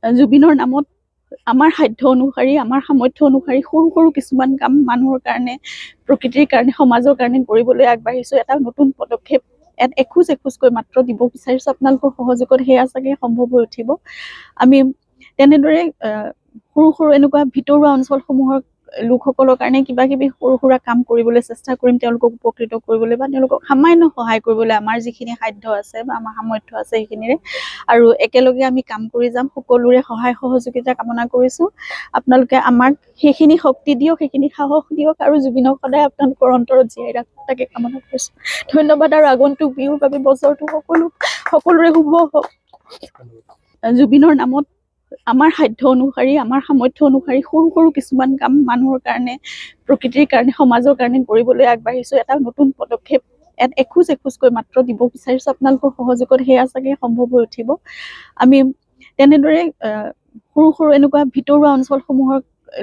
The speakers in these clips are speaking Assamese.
জুবিনৰ নামত আমাৰ সাধ্য অনুসাৰী আমাৰ সামৰ্থ্য অনুসাৰী সৰু সৰু কিছুমান কাম মানুহৰ কাৰণে প্ৰকৃতিৰ কাৰণে সমাজৰ কাৰণে কৰিবলৈ আগবাঢ়িছো। এটা নতুন পদক্ষেপ এখোজ এখোজকৈ মাত্ৰ দিব বিচাৰিছো আপোনালোকৰ সহযোগত, সেয়া চাগে সম্ভৱ হৈ উঠিব। আমি তেনেদৰে সৰু সৰু এনেকুৱা ভিতৰুৱা অঞ্চলসমূহৰ লোকসকলৰ কাৰণে কিবা কিবি সৰু সুৰা কাম কৰিবলৈ চেষ্টা কৰিম, তেওঁলোকক উপকৃত কৰিবলৈ বা তেওঁলোকক সামান্য সহায় কৰিবলৈ আমাৰ যিখিনি সাধ্য আছে বা আমাৰ সামৰ্থ্য আছে সেইখিনিৰে, আৰু একেলগে আমি কাম কৰি যাম। সকলোৰে সহায় সহযোগিতা কামনা কৰিছো। আপোনালোকে আমাক সেইখিনি শক্তি দিয়ক, সেইখিনি সাহস দিয়ক, আৰু জুবিনক সদায় আপোনালোকৰ অন্তৰত জীয়াই ৰাখক, তাকে কামনা কৰিছো। ধন্যবাদ। আৰু আগন্তুক বিহুৰ বাবে বছৰটো সকলোৰে শুভ হওক। জুবিনৰ নামত আমাৰ সাধ্য অনুসাৰী আমাৰ সামৰ্থ্য অনুসাৰী সৰু সৰু কিছুমান কাম মানুহৰ কাৰণে প্ৰকৃতিৰ কাৰণে সমাজৰ কাৰণে কৰিবলৈ আগবাঢ়িছো। এটা নতুন পদক্ষেপ এখোজ এখোজকৈ মাত্ৰ দিব বিচাৰিছো আপোনালোকৰ সহযোগত, সেয়া চাগে সম্ভৱ হৈ উঠিব। আমি তেনেদৰে সৰু সৰু এনেকুৱা ভিতৰুৱা অঞ্চলসমূহৰ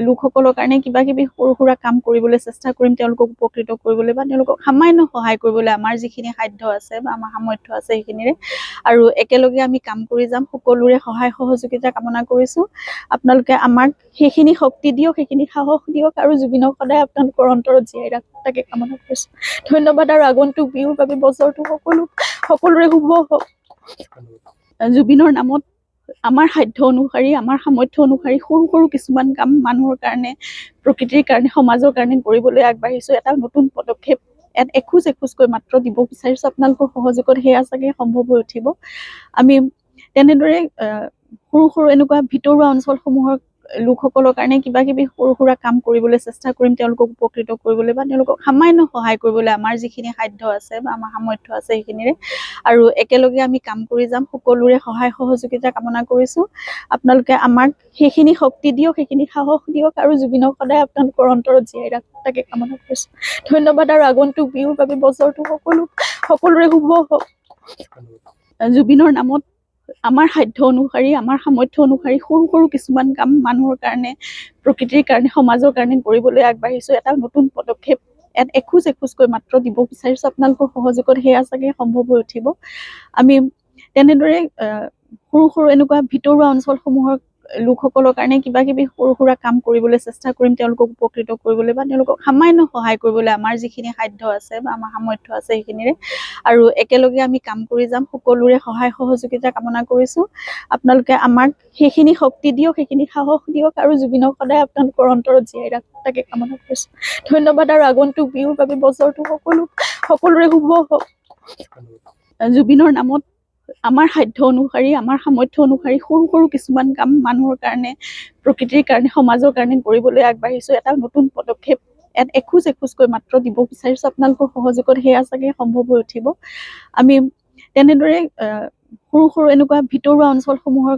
লোকসকলৰ কাৰণে কিবা কিবি সৰু সুৰা কাম কৰিবলৈ চেষ্টা কৰিম, তেওঁলোকক উপকৃত কৰিবলৈ বা তেওঁলোকক সামান্য সহায় কৰিবলৈ আমাৰ যিখিনি সাধ্য আছে বা আমাৰ সামৰ্থ্য আছে সেইখিনিৰে, আৰু একেলগে আমি কাম কৰি যাম। সকলোৰে সহায় সহযোগিতা কামনা কৰিছো। আপোনালোকে আমাক সেইখিনি শক্তি দিয়ক, সেইখিনি সাহস দিয়ক, আৰু জুবিনক সদায় আপোনালোকৰ অন্তৰত জীয়াই ৰাখক, তাকে কামনা কৰিছো। ধন্যবাদ। আৰু আগন্তুক বিহুৰ বাবে বছৰটো সকলোৰে শুভ হওক। জুবিনৰ নামত আমাৰ সাধ্য অনুসাৰী আমাৰ সামৰ্থ্য অনুসাৰী সৰু সৰু কিছুমান কাম মানুহৰ কাৰণে প্ৰকৃতিৰ কাৰণে সমাজৰ কাৰণে কৰিবলৈ আগবাঢ়িছো। এটা নতুন পদক্ষেপ এখোজ এখোজকৈ মাত্ৰ দিব বিচাৰিছো আপোনালোকৰ সহযোগত, সেয়া চাগে সম্ভৱ হৈ উঠিব। আমি তেনেদৰে সৰু সৰু এনেকুৱা ভিতৰুৱা অঞ্চলসমূহৰ লোকসকলৰ কাৰণে কিবা কিবি সৰু সুৰা কাম কৰিবলৈ চেষ্টা কৰিম, তেওঁলোকক উপকৃত কৰিবলৈ বা তেওঁলোকক সামান্য সহায় কৰিবলৈ আমাৰ যিখিনি সাধ্য আছে বা আমাৰ সামৰ্থ্য আছে সেইখিনিৰে, আৰু একেলগে আমি কাম কৰি যাম। সকলোৰে সহায় সহযোগিতা কামনা কৰিছো। আপোনালোকে আমাক সেইখিনি শক্তি দিয়ক, সেইখিনি সাহস দিয়ক, আৰু জুবিনক সদায় আপোনালোকৰ অন্তৰত জীয়াই ৰাখক, তাকে কামনা কৰিছো। ধন্যবাদ। আৰু আগন্তুক বিহুৰ বাবে বছৰটো সকলোৰে শুভ হওক। জুবিনৰ নামত আমাৰ সাধ্য অনুসাৰী আমাৰ সামৰ্থ্য অনুসাৰী সৰু সৰু কিছুমান কাম মানুহৰ কাৰণে প্ৰকৃতিৰ কাৰণে সমাজৰ কাৰণে কৰিবলৈ আগবাঢ়িছো। এটা নতুন পদক্ষেপ এখোজ এখোজকৈ মাত্ৰ দিব বিচাৰিছো আপোনালোকৰ সহযোগত, সেয়া চাগে সম্ভৱ হৈ উঠিব। আমি তেনেদৰে সৰু সৰু এনেকুৱা ভিতৰুৱা অঞ্চলসমূহৰ লোকসকলৰ কাৰণে কিবা কিবি সৰু সুৰা কাম কৰিবলৈ চেষ্টা কৰিম, তেওঁলোকক উপকৃত কৰিবলৈ বা তেওঁলোকক সামান্য সহায় কৰিবলৈ আমাৰ যিখিনি সাধ্য আছে বা আমাৰ সামৰ্থ্য আছে সেইখিনিৰে, আৰু একেলগে আমি কাম কৰি যাম। সকলোৰে সহায় সহযোগিতা কামনা কৰিছো। আপোনালোকে আমাক সেইখিনি শক্তি দিয়ক, সেইখিনি সাহস দিয়ক, আৰু জুবিনক সদায় আপোনালোকৰ অন্তৰত জীয়াই ৰাখক, তাকে কামনা কৰিছো। ধন্যবাদ। আৰু আগন্তুক বিহুৰ বাবে বছৰটো সকলোৰে শুভ হওক। জুবিনৰ নামত আমাৰ সাধ্য অনুসাৰী আমাৰ সামৰ্থ্য অনুসাৰী সৰু সৰু কিছুমান কাম মানুহৰ কাৰণে প্ৰকৃতিৰ কাৰণে সমাজৰ কাৰণে কৰিবলৈ আগবাঢ়িছো। এটা নতুন পদক্ষেপ এখোজ এখোজকৈ মাত্ৰ দিব বিচাৰিছো আপোনালোকৰ সহযোগত, সেয়া চাগে সম্ভৱ হৈ উঠিব। আমি তেনেদৰে সৰু সৰু এনেকুৱা ভিতৰুৱা অঞ্চলসমূহৰ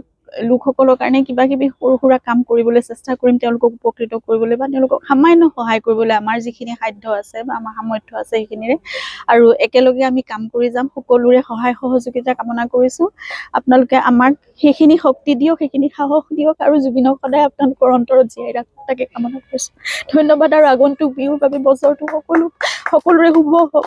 লোকসকলৰ কাৰণে কিবা কিবি সৰু সুৰা কাম কৰিবলৈ চেষ্টা কৰিম, তেওঁলোকক উপকৃত কৰিবলৈ বা তেওঁলোকক সামান্য সহায় কৰিবলৈ আমাৰ যিখিনি সাধ্য আছে বা আমাৰ সামৰ্থ্য আছে সেইখিনিৰে, আৰু একেলগে আমি কাম কৰি যাম। সকলোৰে সহায় সহযোগিতা কামনা কৰিছো। আপোনালোকে আমাক সেইখিনি শক্তি দিয়ক, সেইখিনি সাহস দিয়ক, আৰু জুবিনক সদায় আপোনালোকৰ অন্তৰত জীয়াই ৰাখক, তাকে কামনা কৰিছো। ধন্যবাদ। আৰু আগন্তুক বিহুৰ বাবে বছৰটো সকলোৰে শুভ হওক।